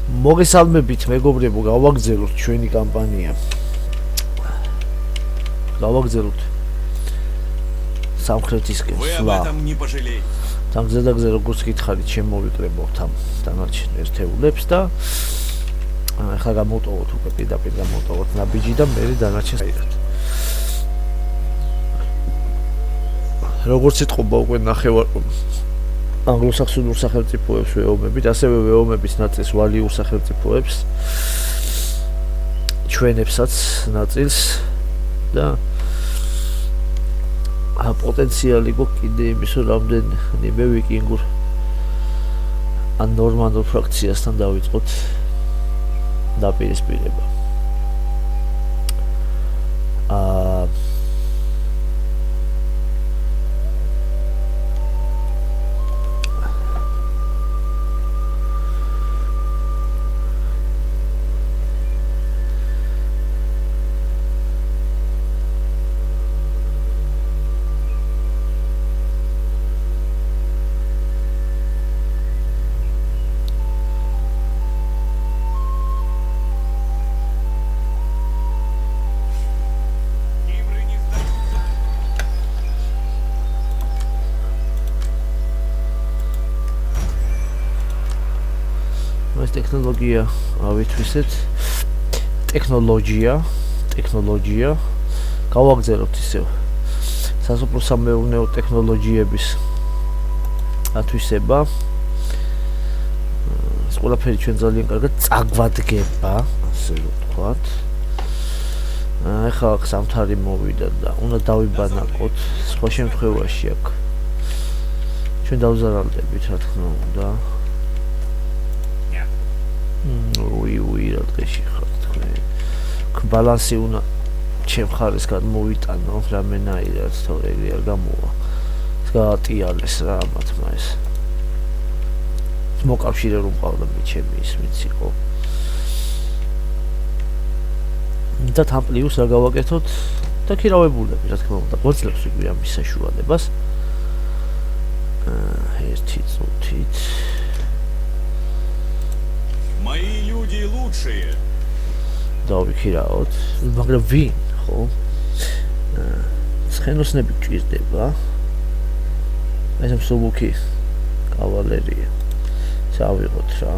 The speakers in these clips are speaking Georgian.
მოგესალმებით მეგობრებო, გავაგზავნოთ ჩვენი კამპანია. გავაგზავნოთ სამხრეთისკენ სვლა. თან გზადაგზა როგორც გითხარით, შემოვიკრებოთ ამ დანარჩენ ერთეულებს და ახლა გამოვტოვოთ უკვე პირდაპირ გამოვტოვოთ ნაბიჯი და მე დანარჩენს აიღოთ. როგორც იტყობა უკვე ნახევარ ანგლო-საქსონურ სახელმწიფოებს ვეომებით, ასევე ვეომების ნაწილს ვალიურ სახელმწიფოებს, ჩვენებსაც ნაწილს და პოტენციალი გვაქვს კიდე იმის, რომ რამდენიმე ვიკინგურ ან ნორმანდულ ფრაქციასთან დავიწყოთ დაპირისპირება. ეს ტექნოლოგია ავითვისეთ. ტექნოლოგია გავაგზავნოთ ისევ სასოფლო-სამეურნეო ტექნოლოგიების ათვისება. ეს ყველაფერი ჩვენ ძალიან კარგად წაგვადგება, ასე ვთქვათ. ახლა სამთარი მოვიდა და უნდა დავიბანაკოთ. სხვა შემთხვევაში აქ ჩვენ დავზარალდებით, რა თქმა უნდა. რა დღეში ხართ თქვენ? ბალანსი უნდა ჩემ ხარისგან მოვიტანო რამენაირად, თორე არ გამოვა. ეს გაატიალეს რა ამათმა ეს. მოკავშირე რომ ყავდა მე ჩემი ისმიც იყო. და თან პლუს რა გავაკეთოთ და ქირავებულები, რა თქმა უნდა, გვაძლევს იგი ამის საშუალებას. ერთი წუთით Мои люди лучшие. დავიქირავოთ, მაგრამ ვინ, ხო? ცხენოსნები ჭირდება. ეს მსუბუქი კავალერია. წავიღოთ რა.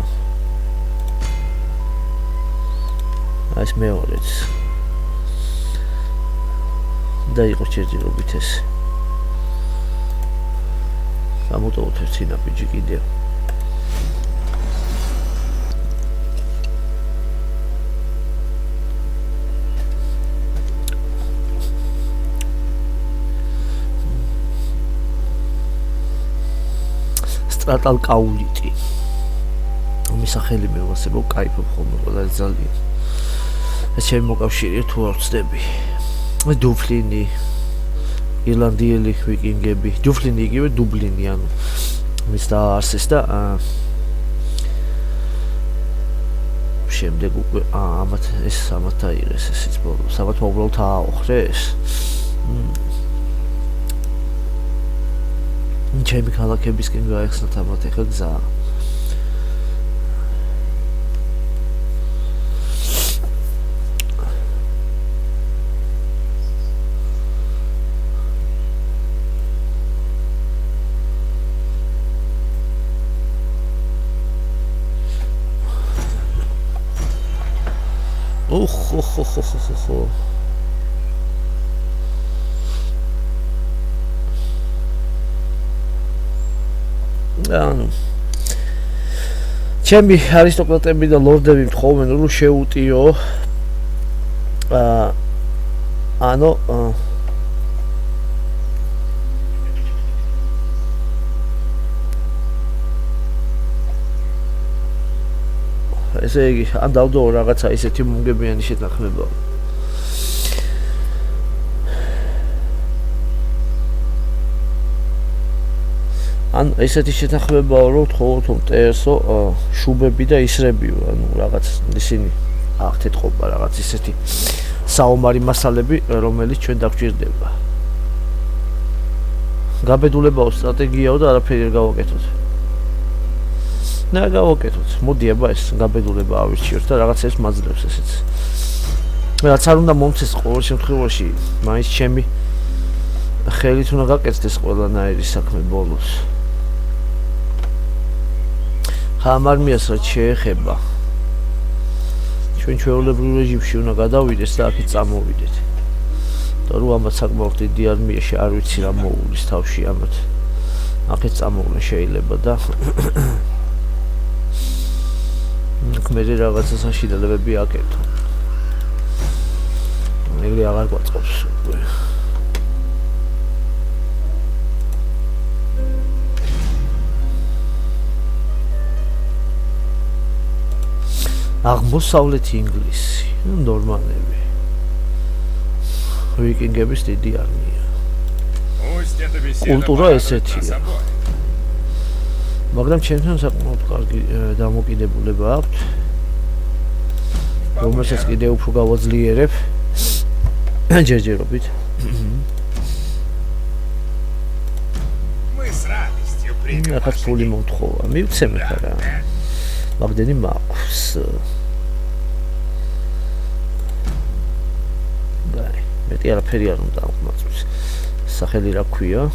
ეს მეორეც. და იყო შეჯერობით ეს. გამოვტოვოთ ერთი ნაბიჯი კიდევ. სტრატალკაულიტი. ამის სახელი მე ვასებობ, кайფობ ხოლმე ყველა ძალიან. ეს ჩემი მოკავშირეა თუ არ ვწდები. დუფლინი, ირლანდიელი ვიკინგები, დუფლინი იგივე დუბლინი, ანუ მის დაარსეს და შემდეგ უკვე ამათ აიღეს ესეც ბოლოს. ამათ უბრალოდ ააოხრეს. ჩემი ქალაქებისკენ გაიხსნათ ამათ ახლა გზა. ხო. ანუ ჩემი არისტოკრატები და ლორდები მთხოვენ რომ შეუტიო ანუ ესე იგი ან დავდო რაღაცა ისეთი მუნგებიანი შეთანხმება. ან ესეთი შეთანხმებაა რომ თხოვოთ რომ ტესო შუბები და ისრებიო, ანუ რაღაც ისინი აღთ ეთყობა რაღაც ისეთი საომარი მასალები, რომელიც ჩვენ დაგვჭირდება. გაბედულებაო სტრატეგიაო და არაფერი არ გავაკეთოთ. და გავაკეთოთ. მოდი აბა ეს გაბედულება ავირჩიოთ და რაღაცებს მაძლევს ესეც. რაც არ უნდა მომცეს ყოველ შემთხვევაში, მაინც ჩემი ხელით უნდა გაკეთდეს ყველანაირი საქმე ბოლოს. ხამ არმიას რაც შეეხება. ჩვენ ჩვეულებრივ რეჟიმში უნდა გადავიდეს და აქეთ წამოვიდეთ. და რო ამათ საკმაოდ დიდი არმიაში არ ვიცი რა მოუვლის თავში ამათ. აქეთ წამოვლენ შეიძლება და მე რაღაცა საშინელებები აკეთო. ეგრე აღარ გვაწყობს უკვე. აღმოსავლეთი ინგლისი, ნორმალები. ვიკინგების დიდი არმია. კულტურა ესეთია. მაგრამ ჩემთან საკმაოდ კარგი დამოკიდებულება აქვს. რომელსაც კიდე უფრო გავაძლიერებ ჯერჯერობით. ახაც ფული მომთხოვა. მივცემ ხა რა. მაგდენი მაქვს. დაი, მეტი არაფერი არ უნდა აღმაწვეს. სახელი რა ქვია?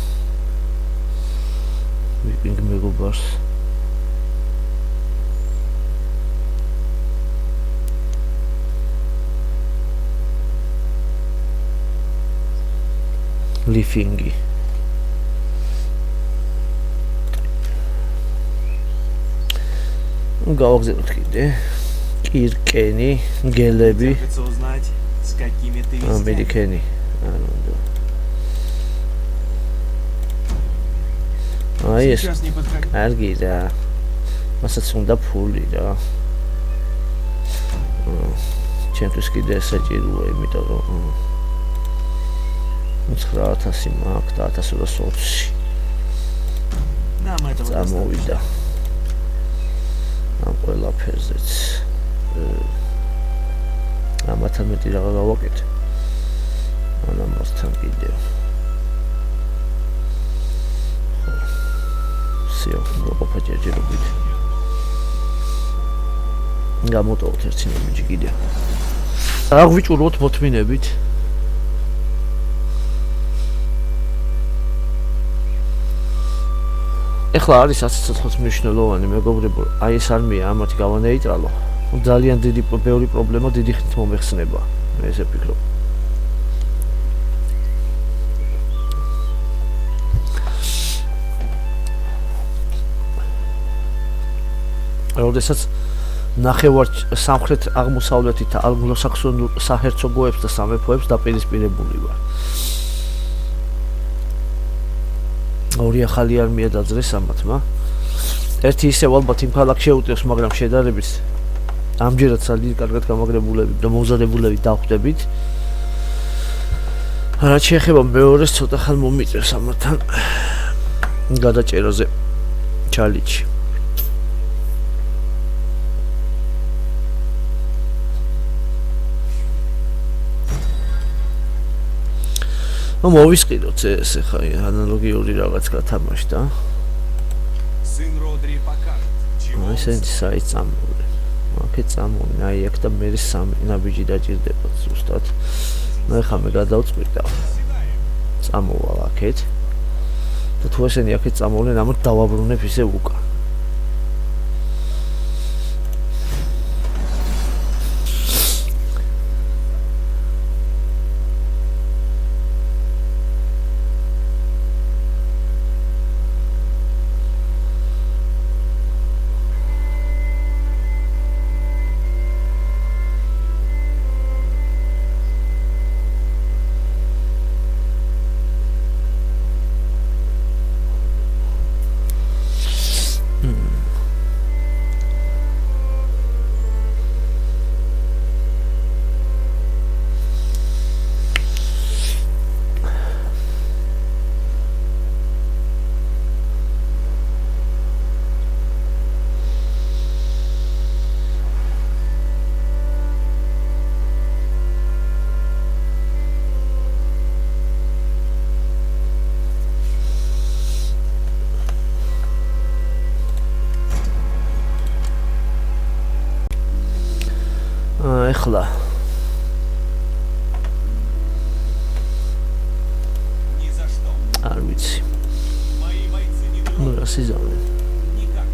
ვიკინგ მეგობარს. ლიფინგი. გავაგზავნოთ კიდე. კირკენი, გელები. ამერიკენი. აი ეს კარგი რა. მასაც უნდა ფული რა. ჩემთვის კიდე საჭიროა, იმიტომ რომ 9000 მაქვს და 1220. წამოვიდა. ამ ყველაფერზეც. ამათან მეტი რა გავაკეთე. ამასთან კიდევ. სიო, მოყოფა ჯერჯერობით. გამოტოვოთ ერთი ნომიჯი კიდევ. აღვიჭუროთ მოთმინებით. ეხლა არის 140 მნიშვნელოვანი მეგობრებო, აი ეს არმია ამათი გავანეიტრალო. ძალიან დიდი ბევრი პრობლემა დიდი ხნით მომეხსნება. მე ესე ვფიქრობ. როდესაც ნახევარ სამხრეთ აღმოსავლეთით ანგლო-საქსონურ საჰერცოგოებს და სამეფოებს დაპირისპირებული ვარ. ორი ახალი არმია დაძრეს ამათმა. ერთი ისევ ალბათ იმ ქალაქს შეუტევს, მაგრამ შედარებით ამჯერად ძალიან კარგად გამაგრებულები და მომზადებულები დახვდებით. რაც შეეხება მეორეს ცოტა ხან მომიწევს ამათთან გადაჭერაზე ჩალიჩი. მოვისყიდოთ ეს ხა ანალოგიური რაღაც გათამაშდა. Сын Родри покажет, чего. ესენი საით წამოვიდა. აქეთ წამოვიდა, აი აქ და მე სამი ნაბიჯი დაჭირდება ზუსტად. მე ხა მე გადავწყვიტა. წამოვალ აქეთ. და თუ ესენი აქეთ წამოვლენ, ამით დავაბრუნებ ისე უკან. ეხლა Ни за что. არ ვიცი. Мои бойцы не ну дрогнут. რა სიზამნე. Никак.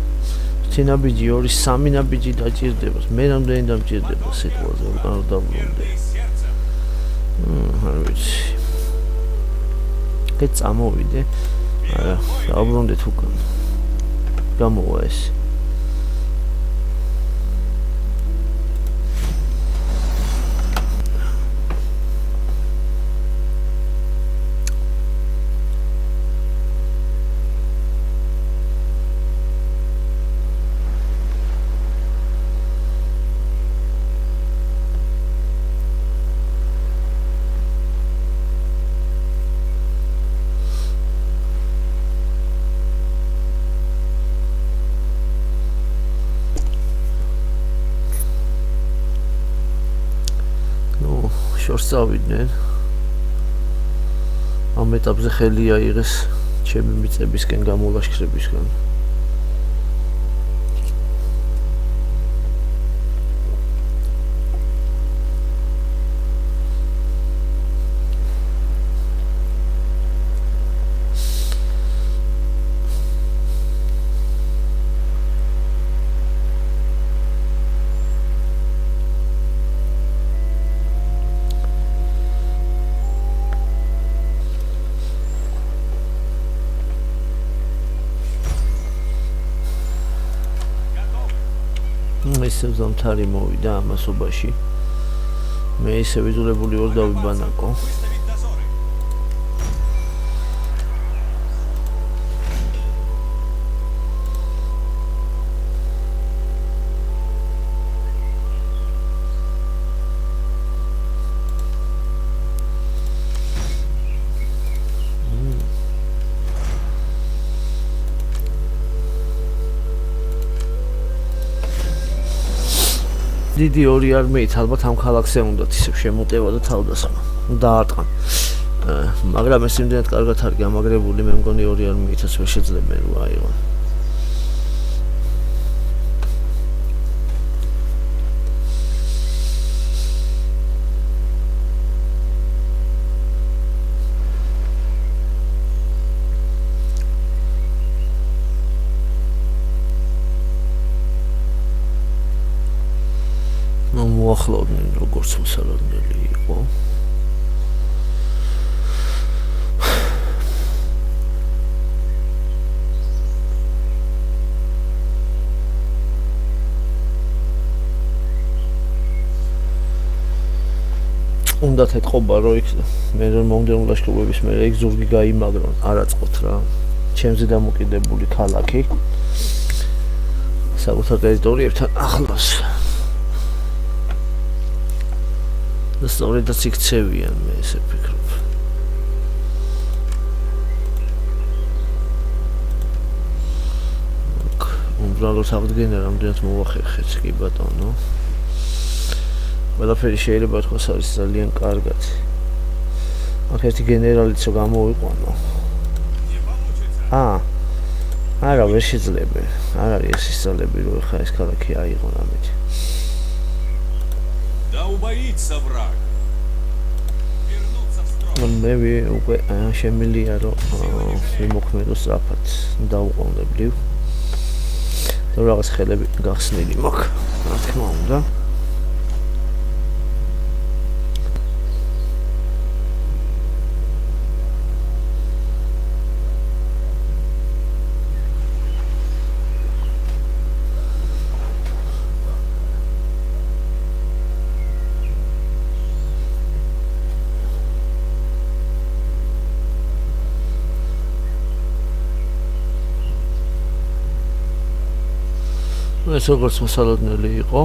ცინაბიჯი 2-3 ნაბიჯი დაჭირდება. მე რამდენი დამჭირდება სიტყვაზე, უკან არ დავბრუნდე. Верные сердцем. არ ვიცი. კეთ წამოვიდე. არა, დავბრუნდეთ უკან. გამოვა ეს. შორს წავიდნენ. ამ ეტაპზე ხელი აიღეს ჩემი მიწებისკენ გამოლაშქრებისგან. ისევ ზამთარი მოვიდა ამასობაში. მე ისევ იძულებული ვარ დავიბანაკო. Выставить дозоры. დიდი ორი არმიით ალბათ ამ ქალაქზე უნდათ ისევ შემოტევა და თავდასხმა. დაარტყან. მაგრამ ეს იმდენად კარგად არის გამაგრებული, მე მგონი ორი არმიითაც ვერ შეძლებენ რა აიღონ. მოახლოვდნენ როგორც მოსალოდნელი იყო. უნდათ ეთყობა რომ იქ მე რომ მომდევნო ლაშქრობების მე იქ ზურგი გაიმაგრონ, არაწყოთ რა. ჩემზე დამოკიდებული ქალაქი. საკუთარ ტერიტორიებთან ახლოს. და სწორედაც იქცევიან მე ესე ვფიქრობ. უმბრალოდ აღდგენა რამდენად მოვახერხეთ კი ბატონო. ყველაფერი შეიძლება თქვას არის ძალიან კარგად. აქ ერთი გენერალიც რო გამოვიყვანო. Не получится. არა ვერ შეიძლება. არ არის ეს ისწავლები რომ ხა ეს ქალაქი აიღონ ამით. Да убоится враг. Вернуться в строй. მე უკვე შემილია რომ ვიმოქმედო სწრაფად დაუყოვნებლივ. და რაღაც ხელები გახსნილი მაქვს. რა თქმა უნდა. ეს როგორც მოსალოდნელი იყო.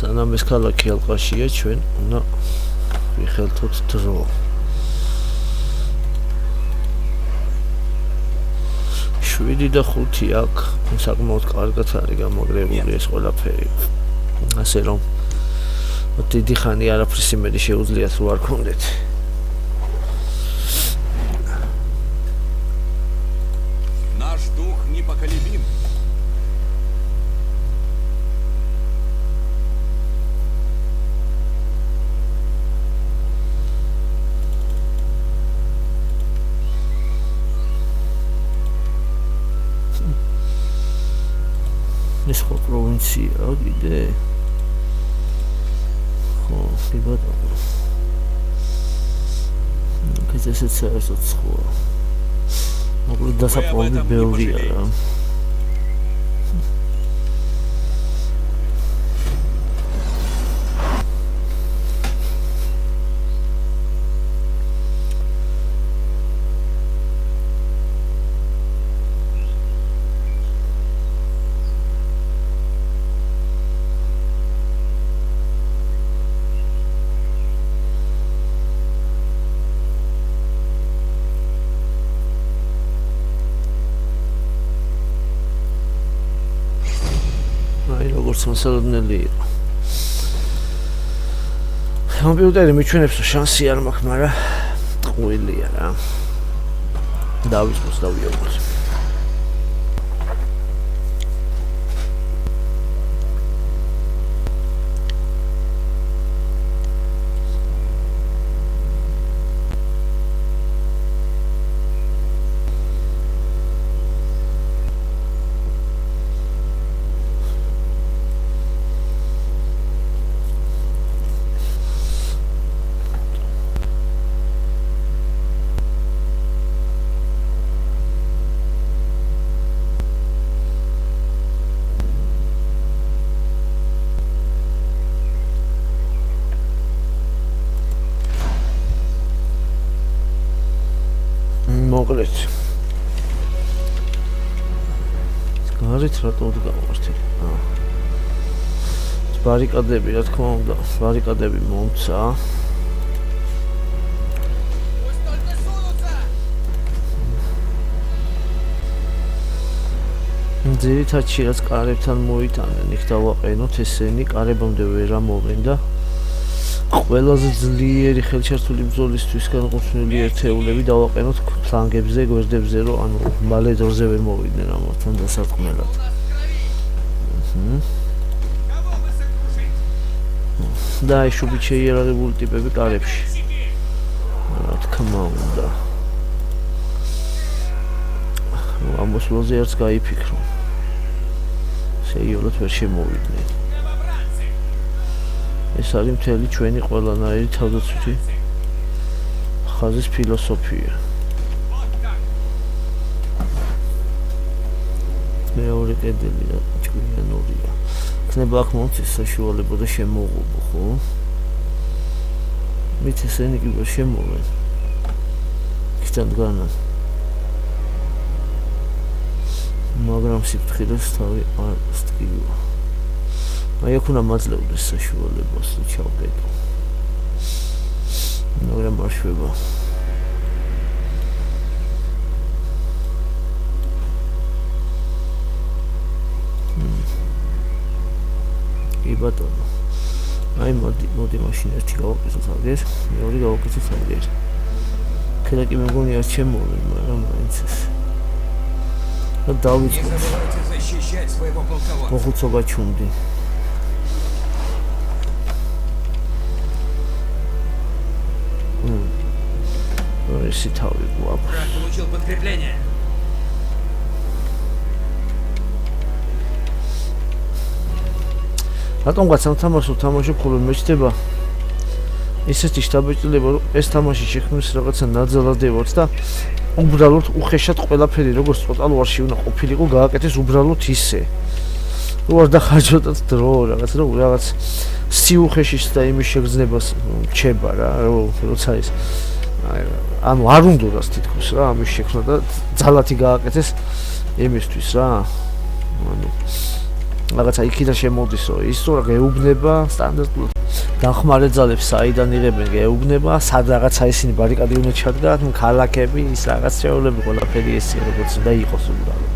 სანამ ეს ქალაქი ალყაშია, ჩვენ უნდა ვიხელთოთ დრო. შვიდი და 5 აქ საკმაოდ კარგად არის გამაგრებული ეს ყველაფერი. ასე რომ დიდი ხანი არაფრის იმედი შეუძლიათ რო არ გქონდეთ. Наш дух непоколебим. ეს ხო პროვინცია კიდე? ხო, კი ბატონო. ესეც საერთოდ სხვა. მოკლედ დასაპყრობი ბევრია რა. როგორც მოსალოდნელი იყო. კომპიუტერი მიჩვენებს რომ შანსი არ მაქვს, მაგრამ ტყუილია რა. დავიწყოს დავიაუღოთ. მოკლედ. გარეთ რატო გავართ? ბარიკადები, რა თქმა უნდა, ბარიკადები მომცა. ძირითადში რაც კარებთან მოიტანენ, იქ დავაყენოთ ესენი, კარებამდე ვერ ამოვენ და ყველაზე ძლიერი ხელჩართული ბრძოლისთვის განყოფილი ერთეულები დავაყენოთ ფლანგებზე, გვერდებზე, რომ ანუ მალე დროზე ვერ მოვიდნენ ამათთან დასარტყმელად. და აი შუბით შეიარაღებული ტიპები კარებში. რა თქმა უნდა. ამოსვლაზე არც გაიფიქრო. შეიოლოთ ვერ შემოვიდნენ. ეს არის მთელი ჩვენი ყველანაირი თავდაცვითი ხაზის ფილოსოფია. მეორე კედელი და ჭკვიანურია. იქნება აქ მომცეს საშუალება და შემოღობო, ხო? მით ესენი კი ვერ შემოვენ. იქიდან დგანან. მაგრამ სიფრთხილეს თავი არ სტკივა. აი აქ უნდა მაძლევდეს საშუალებას თუ ჩავკეტო. მაგრამ არ შვება. კი ბატონო. აი მოდი მაშინ ერთი გავაკეთოთ აგერ, მეორე გავაკეთოთ აგერ. ქედა კი მეგონი არ შემოვენ, მაგრამ მაინც ეს. და დავიწყოთ. მოხუცობა ჩუმდი. Если თავი გვაქვს. Получил подкрепление. რატომღაც ამ თამაშს თამაშობ ხოლმე მეჩდება ისეთი შთაბეჭდილება რომ ეს თამაში შექმნის რაღაცა ნაძალადევად და უბრალოდ უხეშად ყველაფერი როგორც ტოტალურში უნდა ყოფილიყო გააკეთეს უბრალოდ ისე რომ არ დახარჯოთ დრო რაღაც რომ რაღაც სიუხეშის და იმის შეგრძნებას რჩება რა როცა ის ანუ არ უნდათ თითქოს რა ამის შექმნა და ძალათი გააკეთეს იმისთვის რა ანუ რაღაცა იქიდან შემოდის რომ ის რა გეუბნება სტანდარტულად დახმარე ძალებს საიდან იღებენ გეუბნება სად რაღაცა ისინი ბარიკადი უნდა ჩადგათ ქალაქები ის რაღაც შეეულები ყველაფერი ეს როგორც უნდა იყოს უბრალოდ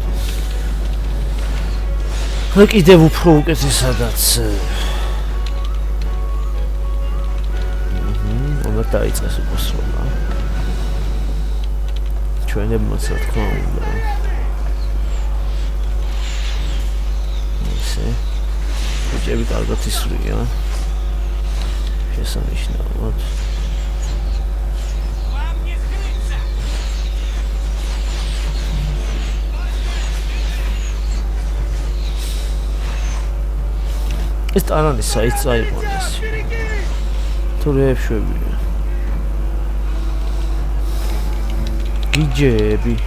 და კიდევ უფრო უკეთესადაც უნდა დაიწყეს უბრალოდ ჩვენებმაც რა თქმა უნდა ბიჭები კარგად ისვრია შესანიშნავად ეს ტარანი საით წაიყვანეს თუ რეებშვებია გიჯები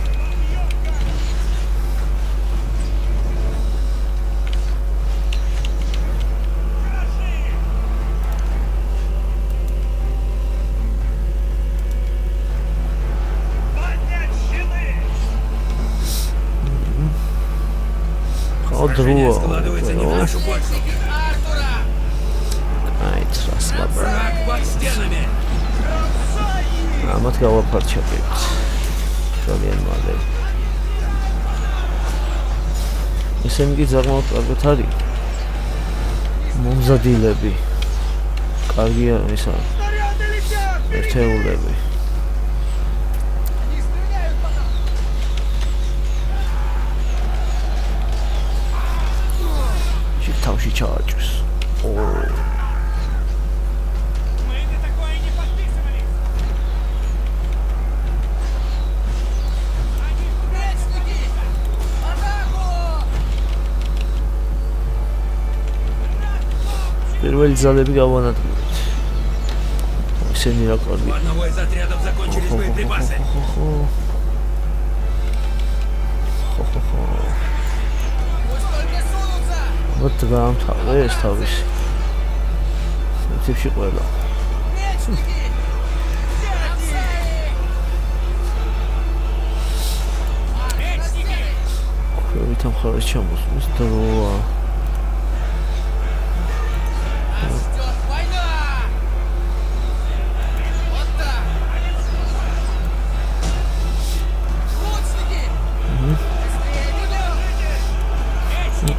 Сражение складывается не в нашу пользу. Враг под стенами. ამათ გავაფარჩებთ ძალიან მალე ისინი კი ზარმავთ კარგად არის მომზადილები კარგია ისა ერთეულები თავში ჩააჭვეს პირველი ძალები გავანადგურეთ. ისინი რა კარგი. У одного из отрядов закончились боеприпасы. Вот გამთავრე ეს თავისი. ტიპში ყველა. ვითომ ხარ ჩამოსვლის დროა.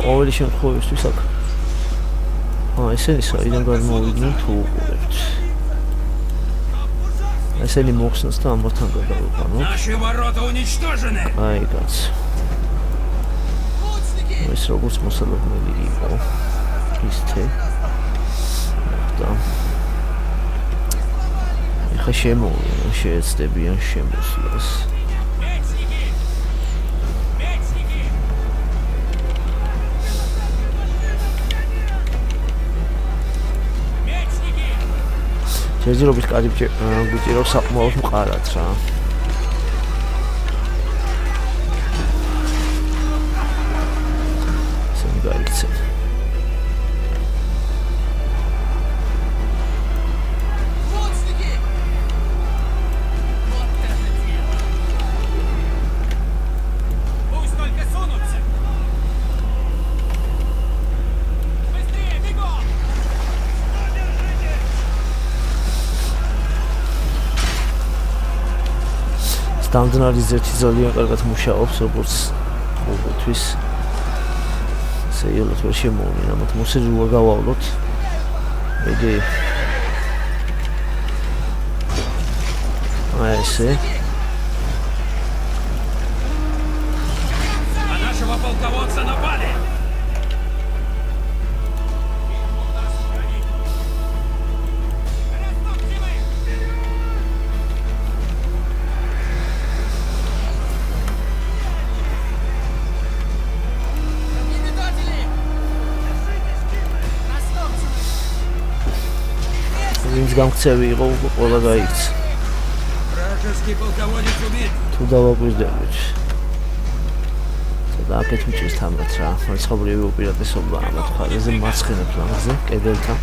ყოველი შემთხვევისთვის აქ ესენი საიდან გადმოვიდნენ თუ უყურებთ ესენი მოხსნას და ამათთან გადავიყვანოთ Наши ворота уничтожены. აი კაც ეს როგორც მოსალოდნელი იყო ისთე და ეხა შეეცდებიან შემოსვლას ჯერჯერობით კარგი გვიჭირავს საკმაოდ მყარად რა. ისინი გაიქცენ. Пусть только сунутся. Быстрее, бегом! სტანდარტიზაცია ძალიან კარგად მუშაობს როგორც ყოველთვის. შეიძლება რომ შემოვიდნენ, ამათ მოსიძულვა გავავლოთ. იგი აი ესე. На нашего полководца напали. ვინც გამქცევი იყო ყველა გაიქცა. Вражеский полководец убит. თუ დავაკვირდებით. და აქეთ მიჭირს თამათ რა. მაცხოვრები უპირატესობა ამათ ხარზე მარცხენა ფლანგზე, კედელთან.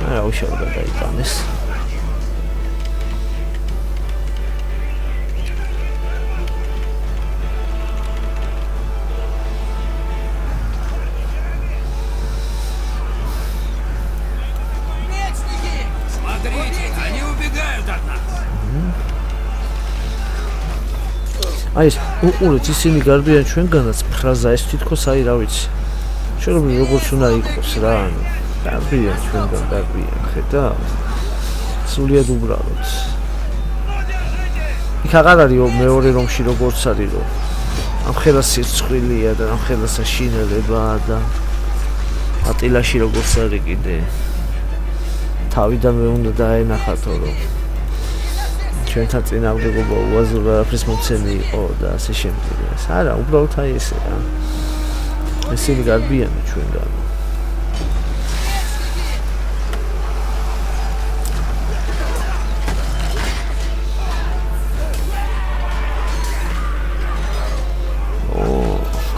რა უშავდა დაიტანეს. აი ეს უყურეთ ისინი გარბიან ჩვენგანაც ფრაზა ეს თითქოს აი რა ვიცი შეიძლება როგორც უნდა იყოს რა ანუ გარბიან ჩვენგან გარბიან ხედა სულიად უბრალოდ იქ აღარ არის მეორე რომში როგორც არის რომ ამ ხელა სირცხვილია და ამ ხელა საშინელებაა და ატილაში როგორც არის კიდე თავიდანვე უნდა დაენახათო რომ ჩვენთან წინააღმდეგობა უაზრო არაფრის მოცემი იყო და ასე შემდეგ. არა, უბრალოდ აი ესე რა. ესენი გარბიანო ჩვენგან.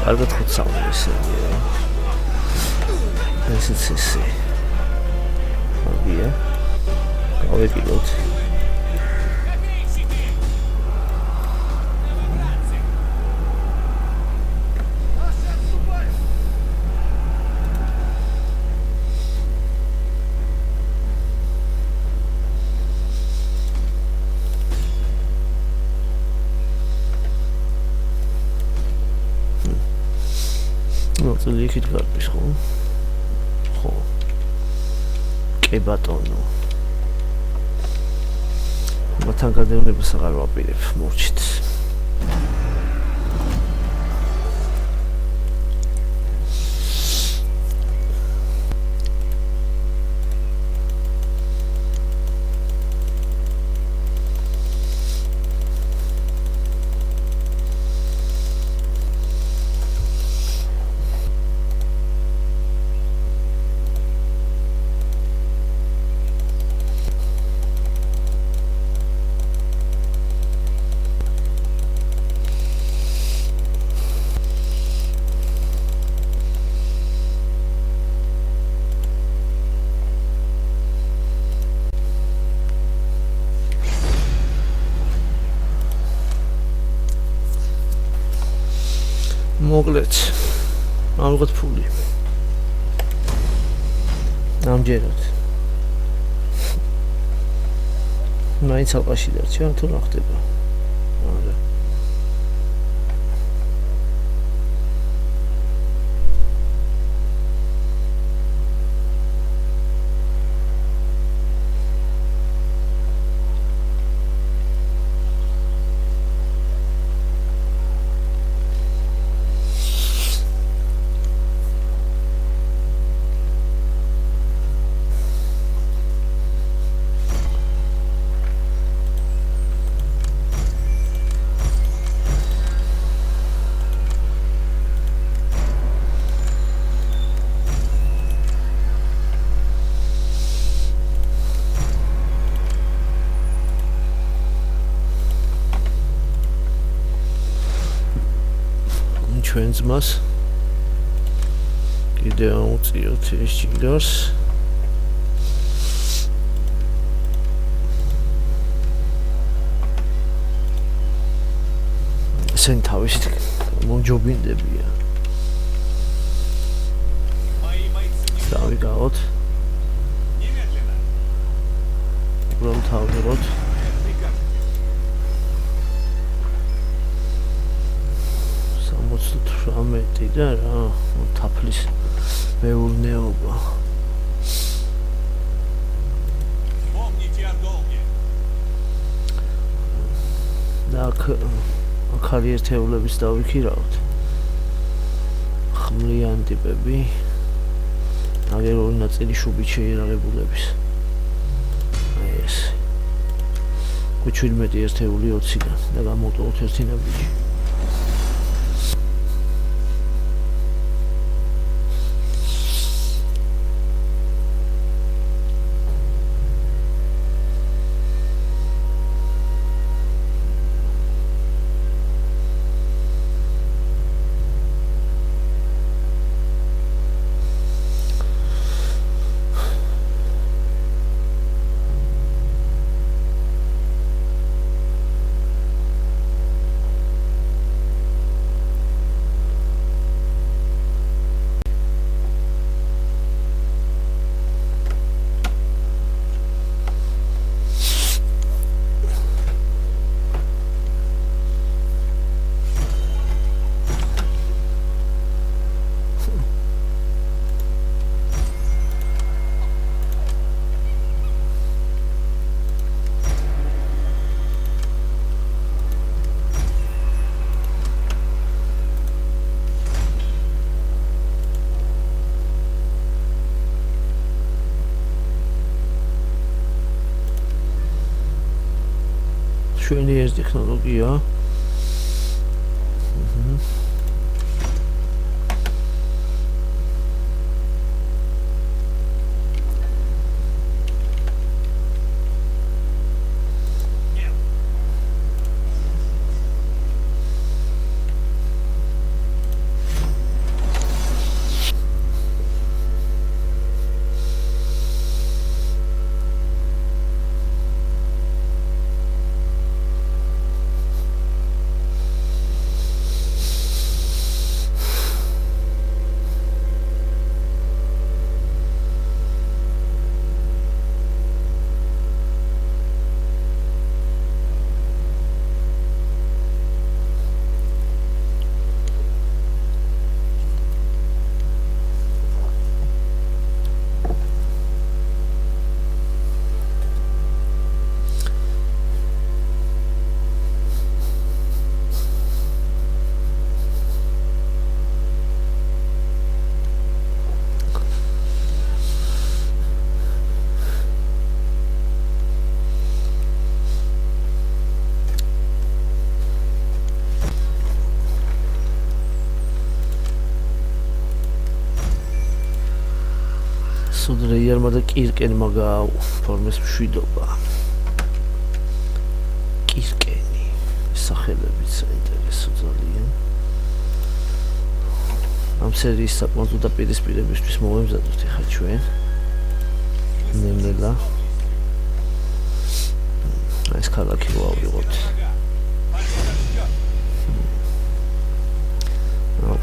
კარგად ხოცავენ ესენი რა. ესეც ესე. აგია. გავეკილოთ. წელი იქით გარბის ხო? ხო. კი ბატონო. მათთან გადავნებას აღარ ვაპირებ, მოვჩით. მოკლედ ამღოთ ფული ამჯერად მაინც ალყაში დარჩა თუ რა ხდება არა ჩვენ ძმას კიდე აუწიოთ ეს ჯიგარს სენ თავისით მომჯობინდებია დავიგავოთ უბრალოდ თავდეროთ ამეტი და რა თაფლის მეურნეობა და აქ არის ერთეულების დავიქირავთ ხმლიანი ტიპები აგერ ორი ნაწილი შუბით შეიარაღებულების აი ეს 17 ერთეული 20-დან და გამოვტოვოთ ერთი ნაბიჯი მშვენიერი ტექნოლოგია. სუდრეიერმა და კირკენმა გააფორმეს მშვიდობა. კირკენი სახელებიც საინტერესო ძალიან. ამ სერიის საკმაოდ დაპირისპირებისთვის მოვემზადოთ ახლა ჩვენ. ნელა. ეს ქალაქი ვავიღოთ.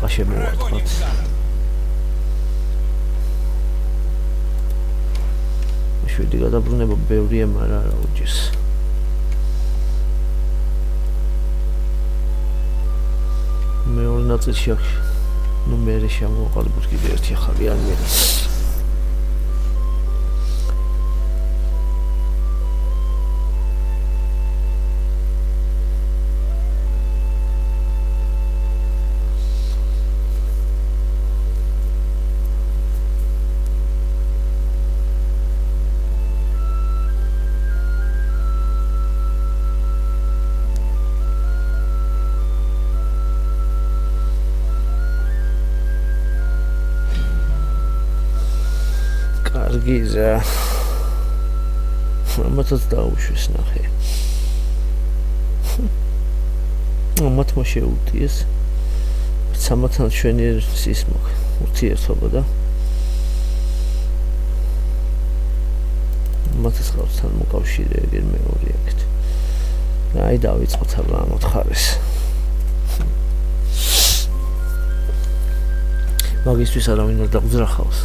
რა შემოვარტყოთ. შვიდი გადაბრუნება ბევრია, მაგრამ არა უჯის. მეორე ნაწილში აქ ნუ მე შემოვყალიბოთ კიდე ერთი ახალი არმია. გიზა ამათაც დაუშვეს ნახე. ამათმა შეუტიეს სამათთან ჩვენი სისმო ურთიერთობა და ამათაც ხალხთან მოკავშირეები მეორე აქეთ. აი დავიწყოთ აბა ამ ხარეს. მაგისტვის არავინ არ დაგვძრახავს.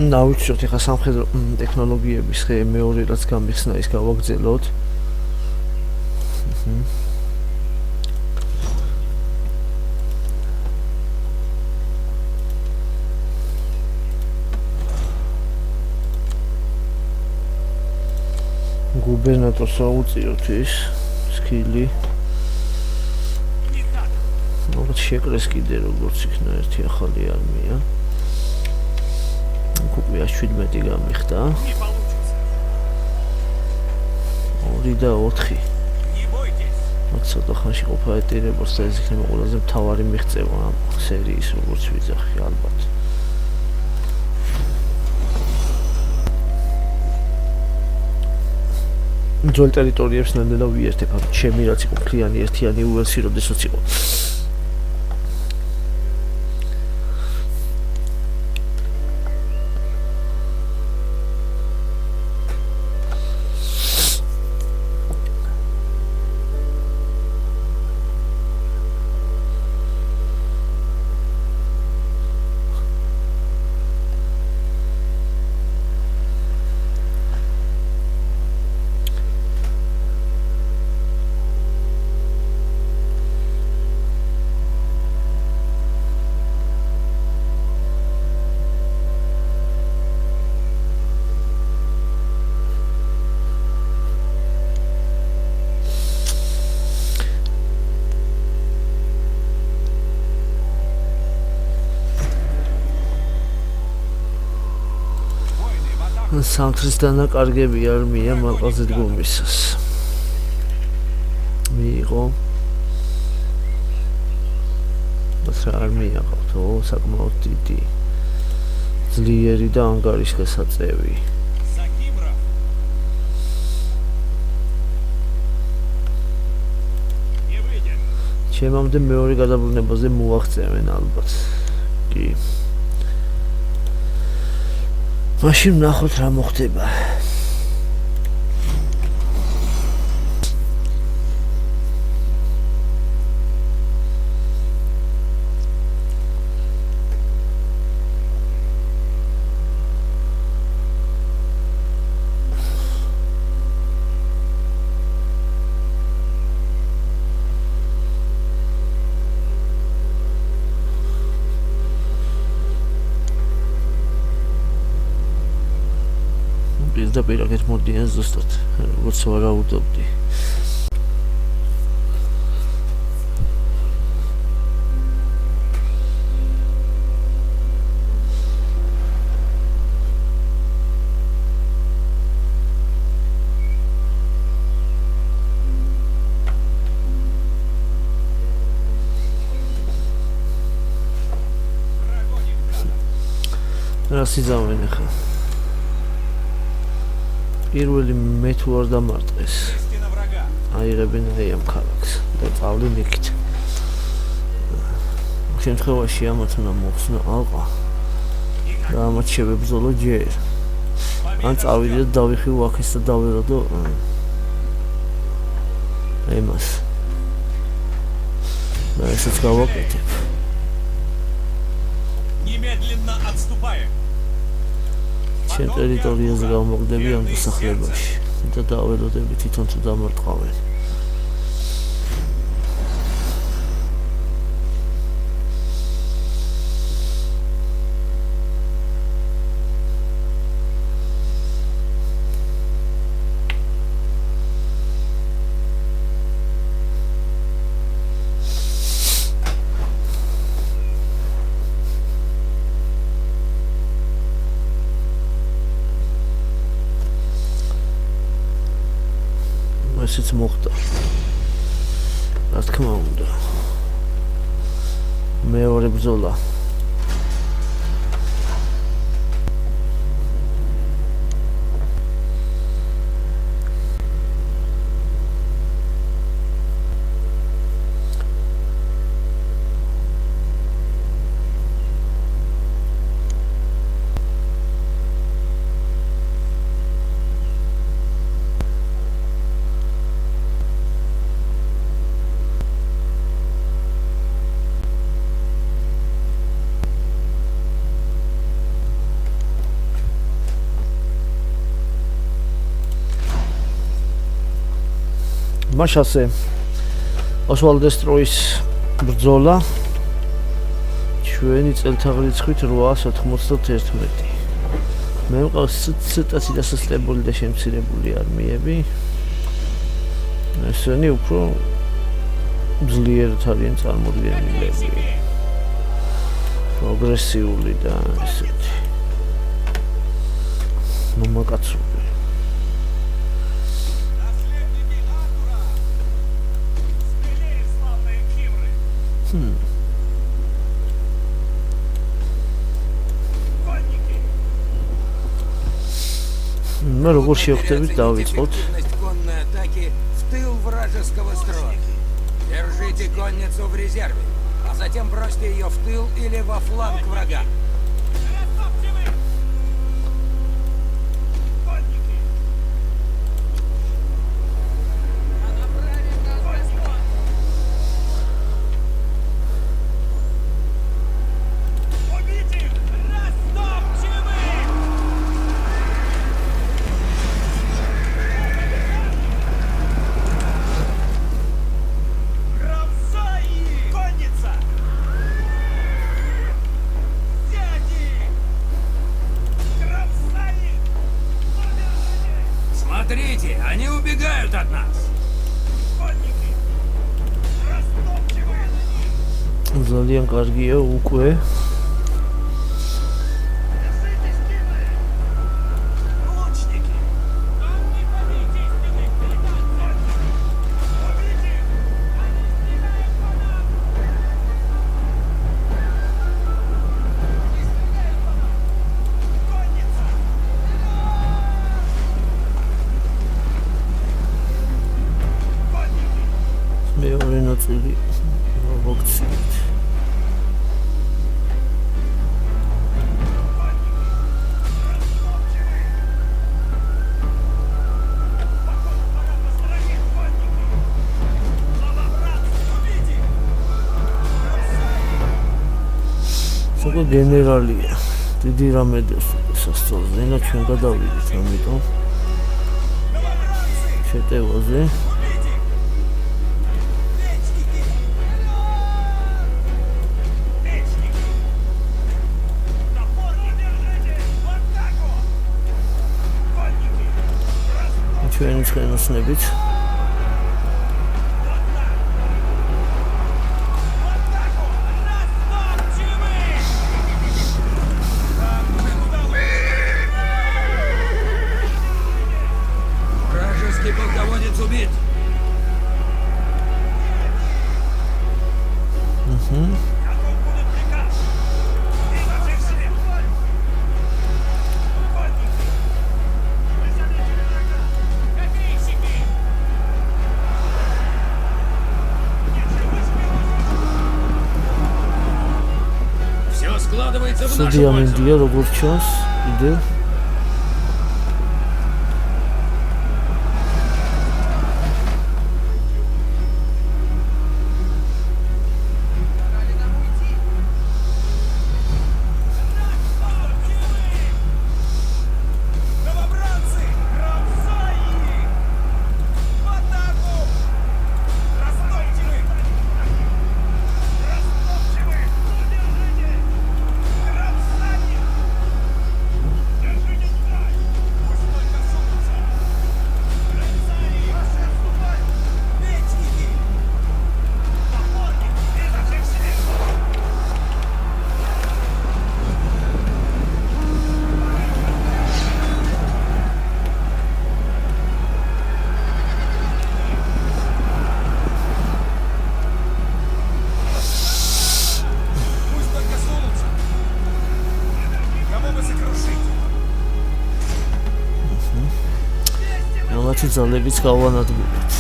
ნავიცოთ ეხა სამხედრო ტექნოლოგიების ხე მეორე რაც გამიხსნა ის გავაგრძელოთ. გუბერნატორს აუწიოთ ის სკილი. როგორც შეკრეს კიდე როგორც იქნა ერთი ახალი არმია. უკვე 17 გამიხდა. 2 და 4. ცოტა ხანში ყოფა ეტირებოს და ეს იქნება ყველაზე მთავარი მიღწევა ამ სერიის როგორც ვიძახი ალბათ. ძველ ტერიტორიებს ნელ-ნელა ვიერთებ, ანუ ჩემი რაც იყო ფლიანი ერთიანი უელსი როდესაც იყო. სამთრის დანაკარგები არმია მალყაზე დგომისას. მიიღო. ეს არმია ყავთო, საკმაოდ დიდი. ძლიერი და ანგარიშგასაწევი. ჩემამდე მეორე გადაბრუნებაზე მოაღწევენ ალბათ. კი. მაშინ ნახოთ რა მოხდება. და პირაკეთ მოდიან ზუსტად, როგორც ვარაუდობდი. რა სიძავენ ახლა? პირველი მე თუ არ დამარტყეს. აიღებენ აი ამ ქალაქს და წავლენ იქით. შემთხვევაში ამათ უნდა მოხსნა ალყა და ამათ შევებრძოლო ჯერ. ან წავიდე და დავიხილო აქეს და დავეროდო ემას. და ესეც გავაკეთებ. Немедленно отступаем. ჩემ ტერიტორიაზე გამოგდები ამ დასახლებაში და დაველოდები თვითონ თუ დამარტყავენ. ესეც მოხდა. რა თქმა უნდა. მეორე ბრძოლა. მას ასე ოსვალდეს ტროის ბრძოლა ჩვენი წელთაღრიცხვით 891. მე მყავს ცოტათი დასასწრებული და შემცირებული არმიები. ესენი უფრო ძლიერად არიან წარმოდგენილები. პროგრესიული და ესეთი მომაკაცული. Мы როგორ შევხვდებით დავიწყოთ. Конной атаки в тыл вражеского строя. Держите конницу в резерве, а затем бросьте ее в тыл или во фланг врага. Смотрите, они убегают от нас. ძალიან კარგია უკვე. მეორე ნაწილი მოგცით. სულ გენერალია. დიდი რამე დასასწორზე, და ჩვენ გადავიდეთ, ამიტომ შეტევაზე. ჩვენი ცხენოსნებით Вражеский полководец убит. Все складывается в нашу пользу. სუდიამინდია როგორც ჩანს კიდევ Новобранцы! Рамсай их! В атаку! Растопчем их! Растопчем их! Удержите! Рамсай их! Держите строй! Пусть только сунутся! Рамсай их! Наши отступают! Мечники! Топорники! Изо всех сил! Пусть только сунутся. Кого бы сокрушить? რაღაცი ძალებიც გავანადგურეთ.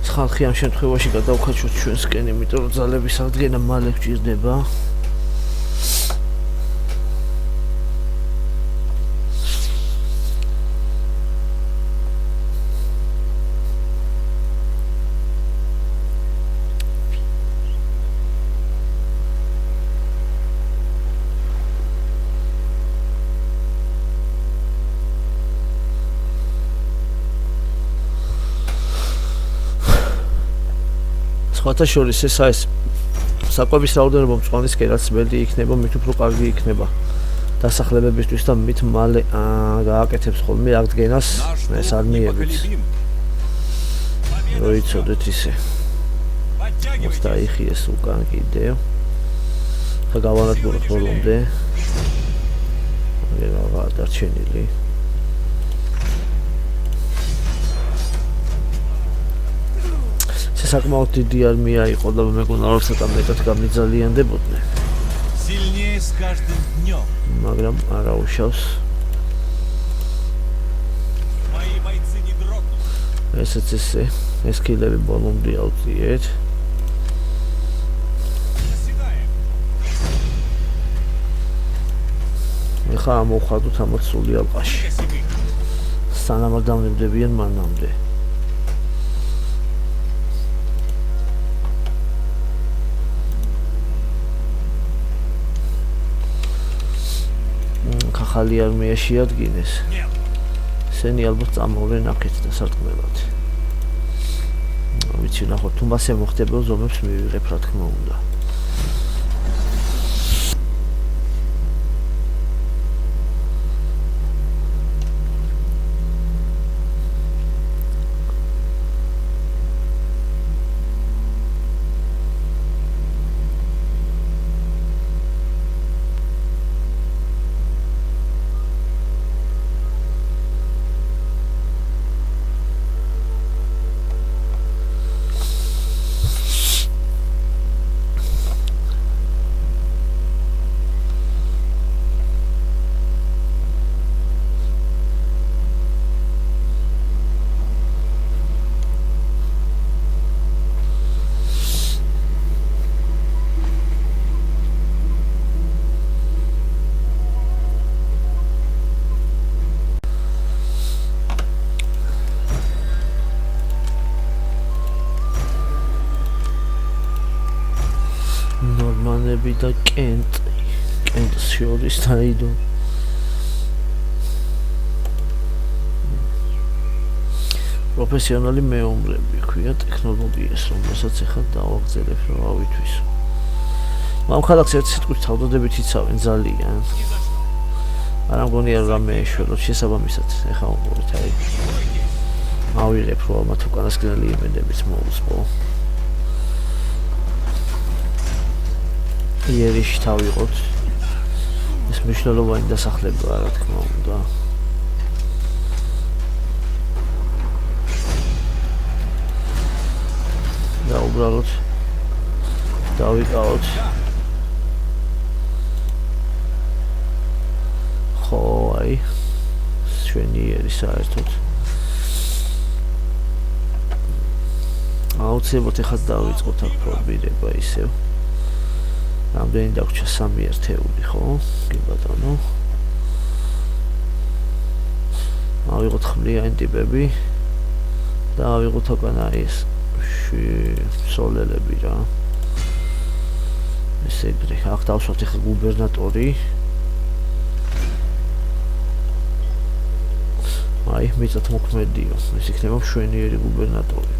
ხალხი ამ შემთხვევაში გადავხაჩოთ ჩვენსკენ, იმიტომ რომ ძალების აღდგენა მალე გვჭირდება. სხვათა შორის ეს საკვების რაოდენობა მწვანისკენ რაც მეტი იქნება, მით უფრო კარგი იქნება დასახლებებისთვის და მით მალე გააკეთებს ხოლმე აღდგენას ეს არმიებიც. როიცოდეთ ისე. დაიხიეს უკან კიდევ. და გავანადგუროთ ბოლომდე. რა დარჩენილი. საკმაოდ დიდი არმია იყო და მეგონა რომ ცოტა მეტად გამიძალიანდებოდნენ. Сильнее с каждым днем. მაგრამ არა უშავს. Мои бойцы не дрогнут. ესეც ესე, ეს კილები ბოლომდე ავწიეთ. ეხლა მოვხადოთ ამათ სული ალყაში. სანამ არ დამნებდებიან მანამდე. ხალი არმია შეადგინეს. სენი ალბათ წამოვლენ აქეთ და სარკმელად. ვიცი ნახოთ, თუმასე მოხდებელ ზომებს მივიღებ რა თქმა უნდა. ნორმანები და კენტს შორის დაიდო. პროფესიონალი მეომრები ქვია ტექნოლოგიას, რომელსაც ახლა დავაგზავნებ რომ ავითვისო. ამ ქალაქს ერთ სიტყვით თავდადებით იცავენ ძალიან. არა მგონია რომ რამე ეშველოთ შესაბამისად. ახლა უყურეთ აი. ავიღებ რომ მათ უკანასკნელი იმედებით მოუსპო. იერიში თავიღოთ. ეს მნიშვნელოვანი დასახლებაა რა თქმა უნდა. და უბრალოდ დავიკავოთ. ხო, აი ჩვენი იერი საერთოდ. აუცილებლად ახლა დავიწყოთ აქ ფორმირება ისევ. რამდენი დაგვრჩა 3 ერთეული, ხო? კი ბატონო. ავიღოთ ხმლიანი ტიპები და ავიღოთ უკან აი ეს სოლელები რა. ესე იგი, აქ დავსვათ ახლა გუბერნატორი. აი, მიწათ მოქმედიო. ეს იქნება მშვენიერი გუბერნატორი.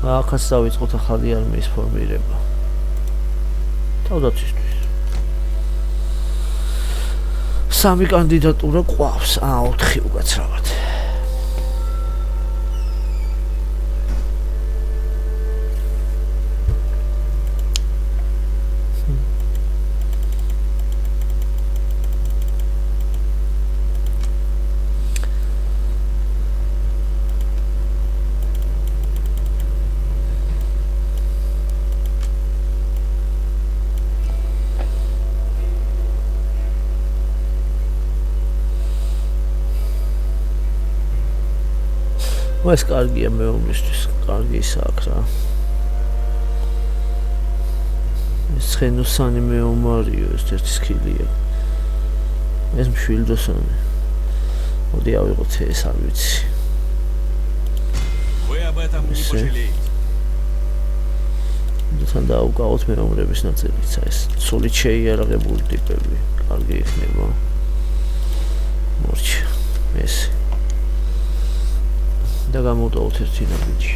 ახაც დავიწყოთ ახალი არმიის ფორმირება. თავდაცვისთვის. 3 კანდიდატურა ყავს, 4 უკაცრავად. ეს კარგია მეომრისთვის, კარგი ისაა რა. ეს ცხენოსანი მეომარიო, ეს ერთი სქილია. ეს მშვილდოსანი. მოდი ავიღოთ ეს არ ვიცი. Вы об этом не пожалеете. თან დაუკავოთ მეომრების ნაწილიც, ეს სულით შეიარაღებული ტიპები, კარგი იქნება. მორჩა, ეს. და გამოვტოვოთ ერთი ნაბიჯი.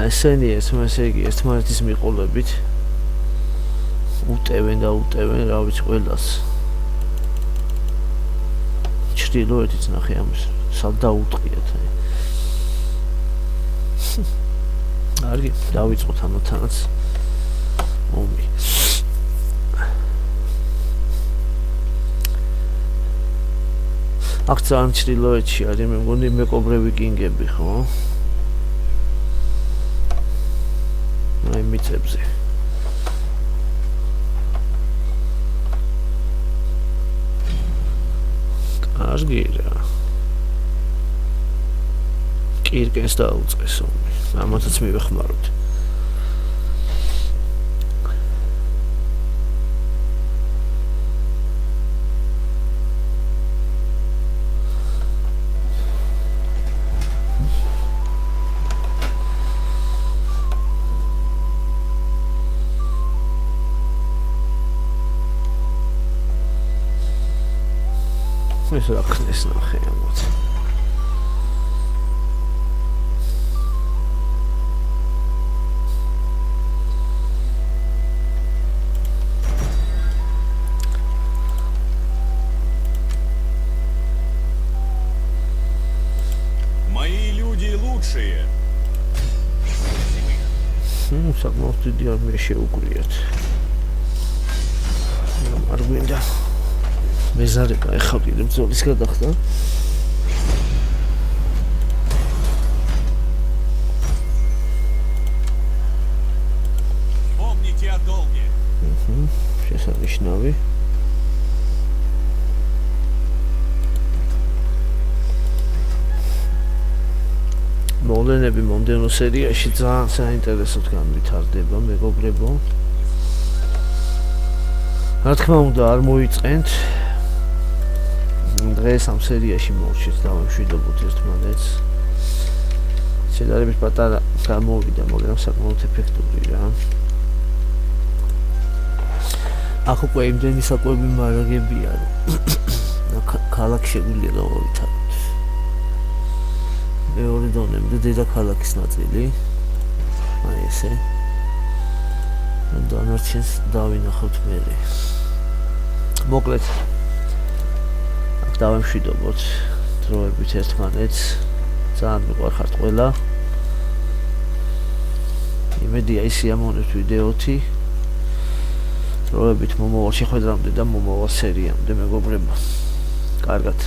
ესენი ესე იგი ერთმანეთის მიყოლებით უტევენ რა ვიცი ყველას ჩრდილოეთიც ნახე ამის სად დაუტყიათ კარგი დავიწყოთ ამათანაც ომი აქ ძალიან ჩრდილოეთში არის მე მგონი მეკობრე ვიკინგები ხო აი მიწებზე კარგი რა კირკენს დაუწყეს ომი ამათაც მივეხმაროთ ეს რა ხნეს ნახე ამათ Мои люди лучшие. საკმაოდ დიდი არმია შეუგრიათ არ გვინდა მეზარება ეხლა კიდე ბრძოლის გადახდა Помните о долге. შესანიშნავი მოვლენები მომდევნო სერიაში ძალიან საინტერესოდ განვითარდება მეგობრებო რა თქმა უნდა არ მოიწყენთ დღეს ამ სერიაში მოვჩით დავამშვიდობოთ ერთმანეთს შედარებით პატარა გამოვიდა მაგრამ საკმაოდ ეფექტური რა აქ უკვე იმდენი საკვები მარაგებია რომ ქალაქ შეგვიძლია გავავითაროთ მეორე დონემდე დედაქალაქის ნაწილი აი ესე დანარჩენს დავინახავთ მერე მოკლედ აქ დავამშვიდობოთ დროებით ერთმანეთს ძალიან მიყვარხართ ყველა იმედია ისიამოვნებთ ვიდეოთი დროებით მომავალ შეხვედრამდე და მომავალ სერიამდე მეგობრებო კარგად